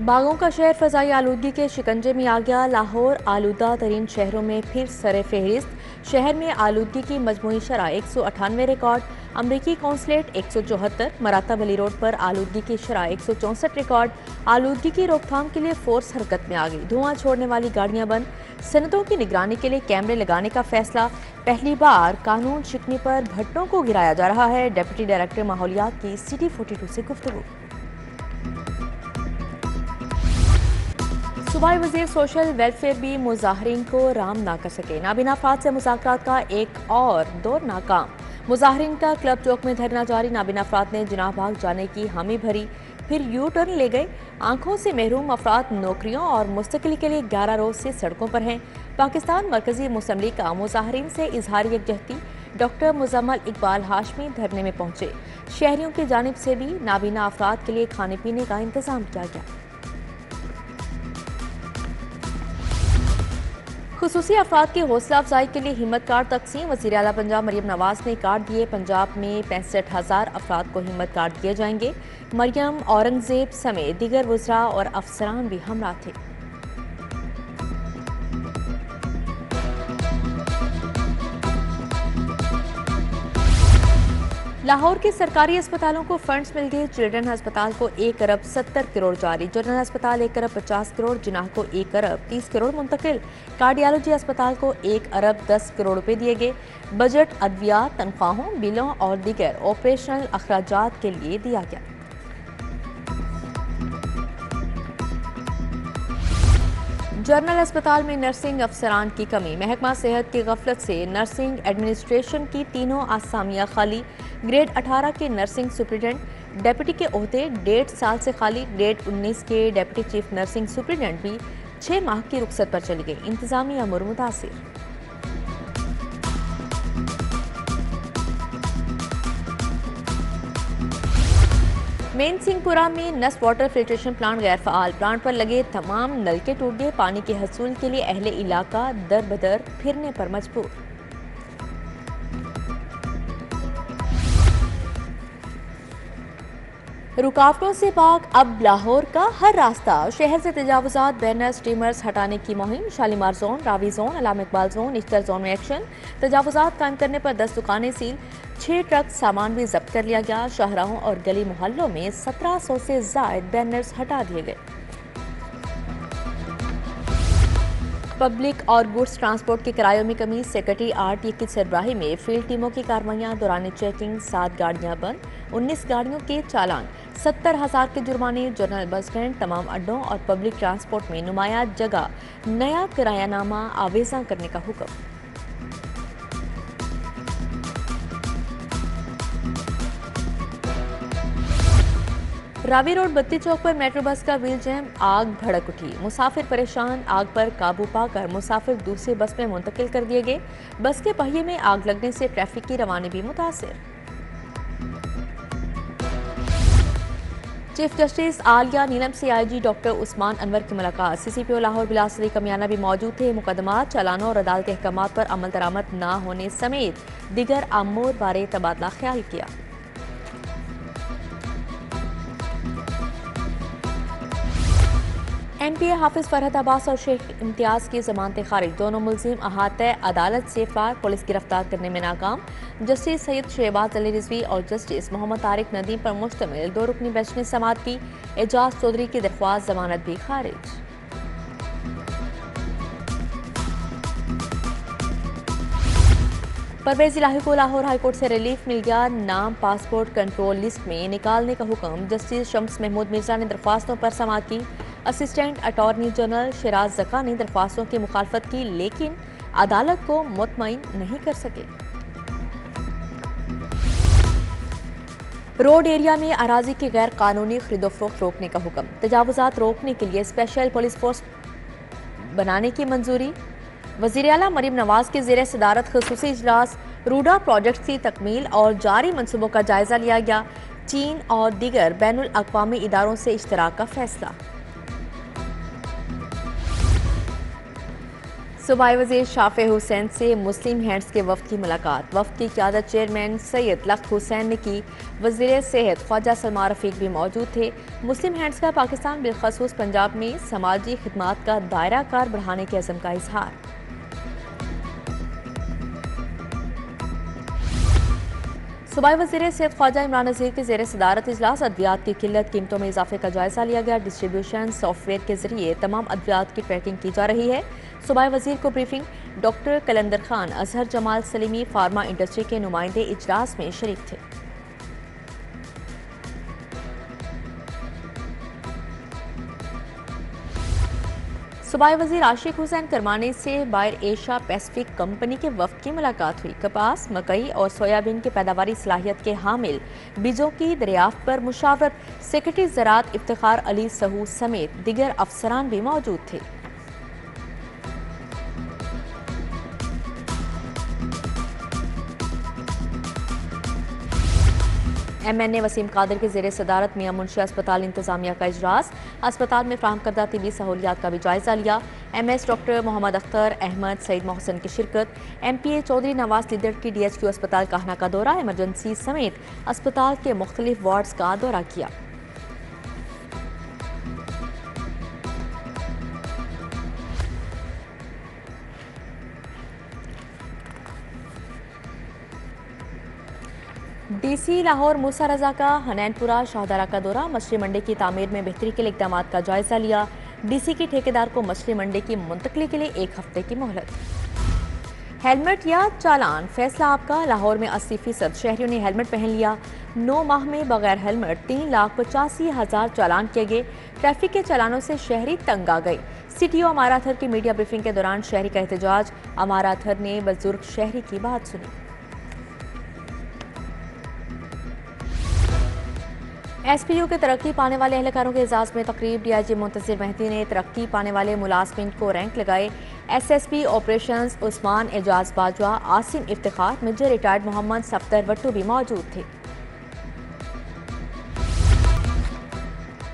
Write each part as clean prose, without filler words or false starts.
बागों का शहर फजाई आलूदगी के शिकंजे में आ गया। लाहौर आलूदा तरीन शहरों में फिर सरे फहरिस्त। शहर में आलूदगी की मजमूई शरह 198 रिकॉर्ड। अमरीकी कौंसलेट 174। मराता बली रोड पर आलूदगी की शरह 164 रिकॉर्ड। आलूदगी की रोकथाम के लिए फोर्स हरकत में आ गई। धुआं छोड़ने वाली गाड़ियां बंद। सनतों की निगरानी के लिए कैमरे लगाने का फैसला। पहली बार कानून शिकनी पर भट्टों को गिराया जा रहा है। डिप्टी डायरेक्टर माहौलियात की सिटी 42 से गुफ्तगू। सूबाई वजीर सोशल वेलफेयर भी मुजाहरीन को राम ना कर सके। नाबीना अफराद से मुज़ाकरात का एक और दौर नाकाम। मुजाहरीन का क्लब चौक में धरना जारी। नाबीना अफराद ने जिनाह भाग जाने की हामी भरी, फिर यू टर्न ले गए। आंखों से महरूम अफराद नौकरियों और मुस्तकिल के लिए 11 रोज से सड़कों पर हैं। पाकिस्तान मरकजी मुस्लिम लीग का मुजाहरीन से इजहार यकजहती। डॉक्टर मुजम्मल इकबाल हाशमी धरने में पहुंचे। शहरियों की जानिब से भी नाबीना अफराद के लिए खाने पीने का इंतजाम किया गया। खुसूसी अफराद की हौसला अफजाई के लिए हिम्मत कार्ड तकसीम। वज़ीर आला पंजाब मरियम नवाज ने कार्ड दिए। पंजाब में 65,000 अफराद को हिम्मत कार्ड दिए जाएंगे। मरियम औरंगजेब समेत दीगर वज़रा और अफसरान भी हमरा थे। लाहौर के सरकारी अस्पतालों को फंड्स मिल गए। चिल्ड्रन अस्पताल को 1 अरब 70 करोड़ जारी। जनरल अस्पताल 1 अरब 50 करोड़। जिनाह को 1 अरब 30 करोड़ मुंतकिल। कार्डियोलॉजी अस्पताल को 1 अरब 10 करोड़ रुपए दिए गए। बजट अद्वियात, तनख्वाहों, बिलों और दीगर ऑपरेशनल अखराजात के लिए दिया गया। जनरल अस्पताल में नर्सिंग अफसरान की कमी। महकमा सेहत की गफलत से नर्सिंग एडमिनिस्ट्रेशन की तीनों आसामियां खाली। ग्रेड 18 के नर्सिंग सुप्रिटेंडेंट डेप्यूटी के ओहदे 1.5 साल से खाली। ग्रेड 19 के डेप्यूटी चीफ नर्सिंग सुप्रिटेंडेंट भी 6 माह की रुखसत पर चली गई। इंतजामी अमूर मुतासिर। मेन सिंहपुरा में नस वाटर फिल्ट्रेशन प्लांट गैर फ़ाल। प्लांट पर लगे तमाम नलके टूट गए। पानी के हसूल के लिए अहले इलाका दर बदर फिरने पर मजबूर। रुकावटों से पाक अब लाहौर का हर रास्ता। शहर से तजावुजात, बैनर, स्टीमर्स हटाने की मुहिम। Shalimar zone, Ravi zone, Allama Iqbal zone, इश्तर zone में एक्शन। तजावुजात कायम करने पर 10 दुकानें सील। 6 ट्रक सामान भी जब्त कर लिया गया। शाहराहों और गली मोहल्लों में 1700 से जायद बैनर्स हटा दिए गए। पब्लिक और गुड्स ट्रांसपोर्ट के किरायों में कमी। सेक्रेटरी आरटीए की सरबराही में फील्ड टीमों की कार्रवाइयां। दौरान चेकिंग 7 गाड़ियां बंद, 19 गाड़ियों के चालान, 70,000 के जुर्माने। जनरल बस स्टैंड, तमाम अड्डों और पब्लिक ट्रांसपोर्ट में नुमाया जगह नया किरायानामा आवेजा करने का हुक्म। रावी रोड बत्ती चौक पर मेट्रो बस का व्हील जैम, आग भड़क उठी। मुसाफिर परेशान। आग पर काबू पाकर मुसाफिर दूसरी बस में मुंतकिल कर दिए गए। बस के पहिए में आग लगने से ट्रैफिक की रवानी भी मुतासिर। चीफ जस्टिस आलिया नीलम से आईजी डॉक्टर उस्मान अनवर की मुलाकात। सीसीपीओ लाहौर बिलास अली कमियाना भी मौजूद थे। मुकदमात, चालानों और अदालती अहकामात पर अमल दरामद न होने समेत दीगर अमूर बारे तबादला ख्याल किया। एमपीए हाफिज फरहत अब्बास और शेख इम्तियाज की जमानतें खारिज। दोनों मुलजिम अहाते अदालत से फरार। पुलिस गिरफ्तार करने में नाकाम। जस्टिस सैयद शहबाज अली रिजवी और जस्टिस मोहम्मद तारिक नदीम पर मुश्तमिल 2 रुकनी बेंच ने समाअत की। एजाज चौधरी की दरख्वास्त जमानत भी खारिज। परवेज इलाही को लाहौर हाईकोर्ट से रिलीफ मिल गया। नाम पासपोर्ट कंट्रोल लिस्ट में निकालने का हुक्म। जस्टिस शम्स महमूद मिर्जा ने दरख्वास्तों पर समाअत की। असिस्टेंट अटॉर्नी जनरल शिराज जका ने दरख्वास्तों की मुखालफत की, लेकिन अदालत को मुतमईन नहीं कर सके। रोड एरिया में अराजी की गैर कानूनी खरीदोफरोख्त रोकने का हुक्म। तजावुजात रोकने के लिए स्पेशल पुलिस फोर्स बनाने की मंजूरी। वज़ीर आला मरियम नवाज के ज़ेर सदारत ख़ुसूसी इजलास। रूडा प्रोजेक्ट की तकमील और जारी मनसूबों का जायजा लिया गया। चीन और दीगर बैनुल अक़वामी इदारों से इश्तराक का फैसला। सूबाई वज़ीर शाफे हुसैन से मुस्लिम हैंड्स के वफ़द की मुलाकात। वफ़द की क़यादत चेयरमैन सैयद लख्त हुसैन ने की। वज़ीर सेहत ख्वाजा सलमान रफ़ीक भी मौजूद थे। मुस्लिम हैंड्स का पाकिस्तान बिलखसूस पंजाब में समाजी खिदमात का दायरा कार बढ़ाने के अज़म का इजहार। सूबाई वज़ीर सेहत ख्वाजा इमरान नज़ीर के ज़ेर सदारत इजलास अद्वियात की किल्लत कीमतों में इजाफे का जायजा लिया गया। डिस्ट्रीब्यूशन सॉफ्टवेयर के जरिए तमाम अद्वियात की ट्रैकिंग की जा रही है। सूबाई वज़ीर को briefing. Doctor Qalandar Khan, Azhar Jamal Salimi pharma industry के नुमाइंदे इजलास में शरीक थे। सूबाई वज़ीर आशिक हुसैन करमानी से बायर एशिया पैसिफिक कंपनी के वफ़द की मुलाकात हुई। कपास, मकई और सोयाबीन की पैदावारी सलाहियत के हामिल बीजों की दरियाफ्त पर मुशावरत। सेक्रेटरी ज़राअत इफ्तिखार अली सहू समेत दिगर अफसरान भी मौजूद थे। MNA वसीम कादिर के ज़ेर सदारत मियां मुंशी अस्पताल इंतजामिया का इजलास। अस्पताल में फ्राहम करदा तिबी सहूलियात का भी जायजा लिया। MS डॉक्टर मोहम्मद अख्तर अहमद सईद मोहसन की शिरकत। MPA चौधरी नवाज लीडर की DHQ अस्पताल काहना का दौरा। इमरजेंसी समेत अस्पताल के मुख्तलिफ वार्ड्स का दौरा किया। DC लाहौर मूसा रजा का हनैनपुरा शाहदारा का दौरा। मछली मंडी की तामीर में बेहतरी के लिए इक़दाम का जायजा लिया। DC की ठेकेदार को मछली मंडी की मुंतकली के लिए 1 हफ्ते की मोहलत। हेलमेट या चालान, फैसला आपका। लाहौर में 80% शहरियों ने हेलमेट पहन लिया। 9 माह में बगैर हेलमेट 3,85,000 चालान किए गए। ट्रैफिक के चालानों से शहरी तंग आ गए। CTO अमारा अतहर की मीडिया ब्रीफिंग के दौरान शहरी का एहतजाज। अमारा अतहर ने बुजुर्ग शहरी की बात सुनी। SPU के तरक्की पाने वाले एहलकारों के एजाज में तकरीब। DIG मुंतज़िर मेहदी ने तरक्की पाने वाले मुलाजमीन को रैंक लगाए। SSP operations Usman Ejaz Bajwa, Asim Iftikhar, major retired Mohammad Safdar Wattoo भी मौजूद थे।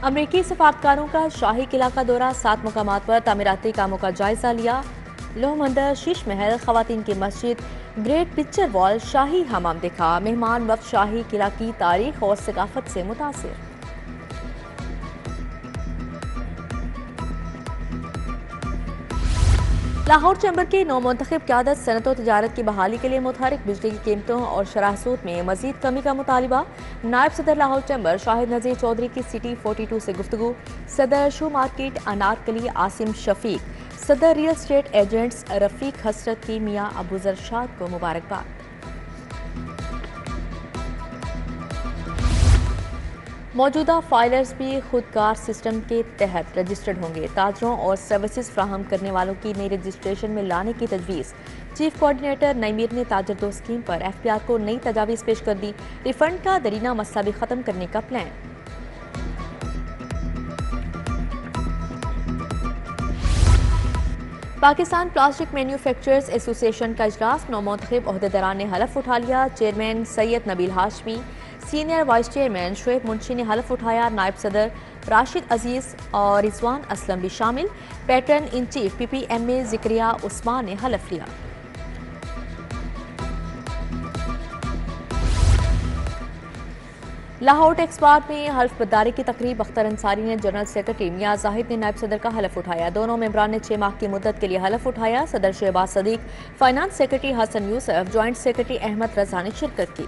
अमरीकी सफारतकारों का शाही किला का दौरा। 7 मुकामात पर तामीराती कामों का जायजा लिया। लोह मंदिर, शीश महल, खवातीन की मस्जिद, ग्रेट पिक्चर वॉल, शाही हमाम देखा। मेहमान वक्त शाही किला की तारीख और सकाफत से मुतासिर। लाहौर चैम्बर की नौमुंतखब क़यादत सनत और तजारत की बहाली के लिए मुतहरिक। बिजली की कीमतों और शरह सूद में मजीद कमी का मुतालिबा। नायब सदर लाहौर चैम्बर शाहिद नज़ीर चौधरी की सिटी 42 से गुफ्तगू। सदर शू मार्केट अनारकली आसिम शफीक, सदर रियल स्टेट एजेंट्स रफीक हसरत की मियाँ अबू जरशाद को मुबारकबाद। मौजूदा फाइलर्स भी खुदकार सिस्टम के तहत रजिस्टर्ड होंगे। ताजरों और सर्विसेज फ्राहम करने वालों की नई रजिस्ट्रेशन में लाने की तजवीज़। चीफ कोऑर्डिनेटर नईमीर ने ताजर दो स्कीम पर FPR को नई तजावीज़ पेश कर दी। रिफंड का दरीना मसला भी ख़त्म करने का plan. Pakistan plastic manufacturers association का इजलास। नौमुंतखब ओहदेदारान ने हलफ उठा लिया। Chairman Syed Nabeel Hashmi, senior vice chairman Shoaib Munshi ने हलफ उठाया। नायब सदर राशिद अजीज और रिजवान असलम भी शामिल। Pattern in chief PPMA Zakariya Usman ने हलफ लिया। लाहौर टेक्स पार्क में हल्फ बर्दारी की तकरीब। अख्तर अंसारी ने जनरल सेक्रेटरी मियां जाहिद ने नायब सदर का हलफ उठाया। दोनों मेंबरान ने 6 माह की मुद्दत के लिए हलफ उठाया। सदर Shahbaz Sadiq, finance secretary Hasan Yousaf, joint secretary Ahmed Raza ने शिरकत की।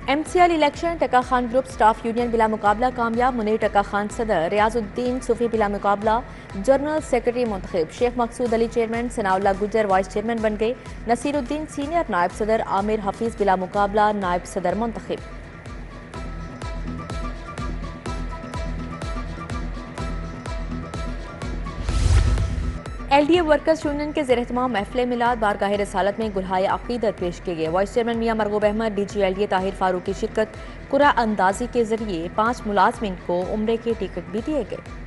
MCL election. Taka Khan group staff union बिला मुकाबला कामयाब। मुनीर टका खान सदर, रियाजुद्दीन सूफी बिला मुकाबला जनरल सेक्रेटरी मुंतखब। शेख मकसूद अली चेयरमैन, सनाउल्लाह गुजर वाइस चेयरमैन बन गए। नसीरुद्दीन सीनियर नायब सदर, आमिर हफीज बिला मुकाबला नायब सदर मुंतखब। LDA वर्कर्स यूनियन के ज़ेर एहतमाम महफिल मिलाद बारगाह रसालत में गुलहाए अकीदत पेश किए गए। वाइस चेयरमैन मियां मरगूब अहमद, DG LDA ताहिर फारूक की शिरकत। कुरा अंदाजी के जरिए 5 मुलाजमीन को उम्रे के टिकट भी दिए गए।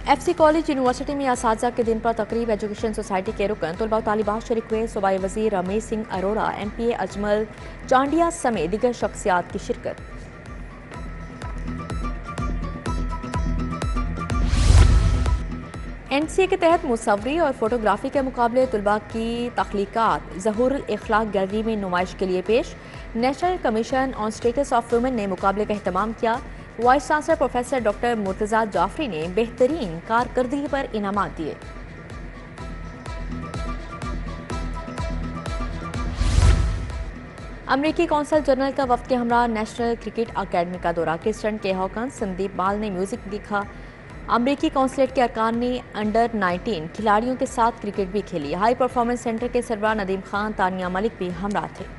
FC कॉलेज यूनिवर्सिटी में असातिज़ा के दिन पर तकरीब एजुकेशन सोसाइटी के रुकन तलबा और तालिबात शरीक हुए। सूबाई वज़ीर रमेश सिंह अरोड़ा, MPA अजमल चांडिया समेत दीगर शख्सियात की शिरकत। NCA के तहत मुसव्वरी और फोटोग्राफी के मुकाबले तलबा की तख्लीकात ज़हूरुल इखलाक गैलरी में नुमाइश के लिए पेश। National commission on status of women ने मुकाबले का अहतमाम किया। Vice chancellor professor doctor Murtaza Jafri ने बेहतरीन कारकर्दगी पर इनामात दिए। अमरीकी कौंसल जनरल का वफ्द के हमरा नेशनल क्रिकेट अकेडमी का दौरा। क्रिस्टन के हॉकन संदीप बाल ने म्यूजिक दिखा। अमरीकी कौंसलेट के अरकान ने अंडर-19 खिलाड़ियों के साथ क्रिकेट भी खेली। हाई परफॉर्मेंस सेंटर के सरबराह नदीम खान, तानिया मलिक भी हमरा थे।